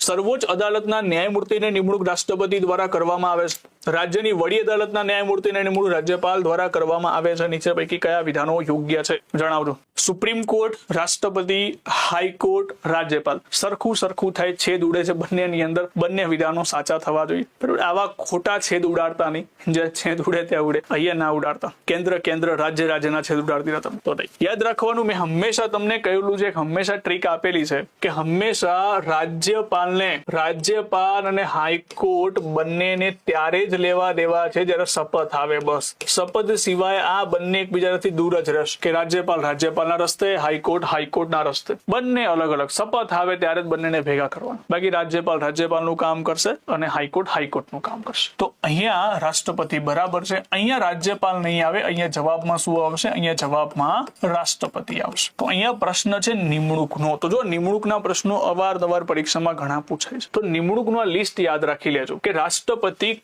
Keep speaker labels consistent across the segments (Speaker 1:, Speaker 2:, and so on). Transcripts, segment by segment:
Speaker 1: સર્વોચ્ચ અદાલતના ન્યાયમૂર્તિની નિમણૂક રાષ્ટ્રપતિ દ્વારા કરવામાં આવે છે। રાજ્યની વડી અદાલતના ન્યાયમૂર્તિની નિમણૂક રાજ્યપાલ દ્વારા કરવામાં આવે છે। નીચે પૈકી કયા વિધાનો યોગ્ય છે જણાવજો। સુપ્રીમ કોર્ટ, રાષ્ટ્રપતિ, હાઈકોર્ટ, રાજ્યપાલ। સરખું થાય, છેદ ઉડે છે બંનેની અંદર, બંને વિધાનો સાચા થવા જોઈએ। બરાબર, આવા ખોટા છેદ ઉડાડતા નહીં, જે છેદ ઉડે ત્યાં ઉડે, અહીંયા ના ઉડાડતા। કેન્દ્ર રાજ્યના છેદ ઉડાડતી હતા તો યાદ રાખવાનું, મેં હંમેશા તમને કહેલું છે, હંમેશા ટ્રીક આપેલી છે કે હંમેશા રાજ્યપાલ અને હાઈકોર્ટ બંનેને ત્યારે જ લેવા દેવા છે જ્યારે શપથ આવે। બસ શપથ સિવાય આ બંને એકબીજાથી દૂર જ રહેશે કે રાજ્યપાલના રસ્તે, હાઈકોર્ટના રસ્તે, બંને અલગ અલગ। શપથ આવે ત્યારે જ બંનેને ભેગા કરવાના, બાકી રાજ્યપાલનું કામ કરશે અને હાઈકોર્ટનું કામ કરશે। તો અહીંયા રાષ્ટ્રપતિ બરાબર છે, અહીંયા રાજ્યપાલ નહીં આવે, અહીંયા જવાબમાં શું આવશે? અહીંયા જવાબમાં રાષ્ટ્રપતિ આવશે। તો અહીંયા પ્રશ્ન છે નિમણૂકનો। તો જો નિમણૂકના પ્રશ્નો અવારનવાર પરીક્ષામાં ઘણા પૂછાય છે, તો નિમણૂકનો લિસ્ટ યાદ રાખી લેજો કે રાષ્ટ્રપતિ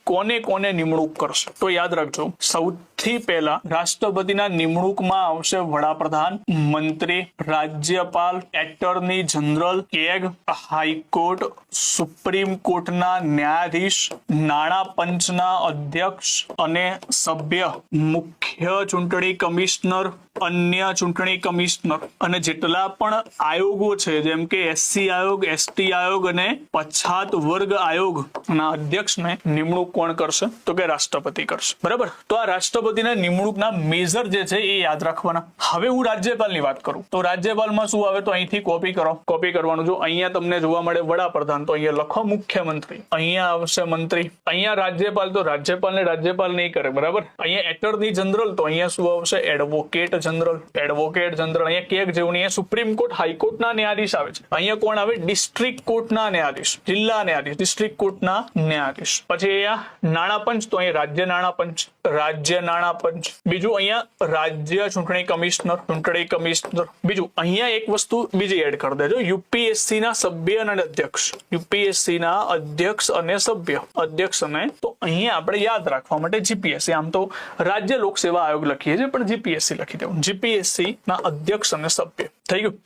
Speaker 1: કોને નિમણૂક કરશે। તો યાદ રાખજો, સૌથી પહેલા રાષ્ટ્રપતિના નિમણૂકમાં આવશે વડાપ્રધાન, મંત્રી, રાજ્યપાલ, attorney general, CAG, high court, supreme કોર્ટના ન્યાયાધીશ, નાણાં પંચના અધ્યક્ષ અને સભ્ય, મુખ્ય ચૂંટણી કમિશનર, અન્ય ચૂંટણી કમિશનર અને જેટલા પણ આયોગો છે જેમ કે એસસી આયોગ, એસટી આયોગ અને પછાત વર્ગ આયોગના અધ્યક્ષને નિમણૂક કોણ કરશે? તો કે રાષ્ટ્રપતિ કરશે। બરાબર, તો આ રાષ્ટ્રપતિના નિમણૂકના મેજર જે છે એ યાદ રાખવાના। હવે હું રાજ્યપાલની વાત કરું તો રાજ્યપાલમાં શું આવે? તો અહીંથી કોપી કરવાનું। જો અહીંયા તમને જોવા મળે વડાપ્રધાન તો અહીંયા લખો મુખ્યમંત્રી, અહીંયા આવશે મંત્રી, અહીંયા રાજ્યપાલ તો રાજ્યપાલ નહીં કરે। બરાબર, અહીંયા એટર્ની જનરલ તો અહીંયા શું આવશે? એડવોકેટ જનરલ, અહીંયા કેગ જેવું નહીં, સુપ્રીમ કોર્ટ, હાઈકોર્ટના ન્યાયાધીશ આવે છે। અહીંયા કોણ આવે? ડિસ્ટ્રિક્ટ કોર્ટના ન્યાયાધીશ, જિલ્લા ન્યાયાધીશ, ડિસ્ટ્રિક્ટ કોર્ટના ન્યાયાધીશ। પછી અહીંયા નાણાં પંચ તો અહીંયા રાજ્ય નાણાં પંચ, બીજું અહીંયા રાજ્ય ચૂંટણી કમિશનર, બીજું અહીંયા એક વસ્તુ બીજી એડ કરી દેજો, યુપીએસસી ના સભ્ય અને અધ્યક્ષ, યુપીએસસી ના અધ્યક્ષ અને સભ્ય, તો અહીંયા આપણે યાદ રાખવા માટે જીપીએસસી, આમ તો રાજ્ય લોક સેવા આયોગ લખીએ છીએ પણ જીપીએસસી લખી દેવું, જીપીએસસી ના અધ્યક્ષ અને સભ્ય થઈ ગયું।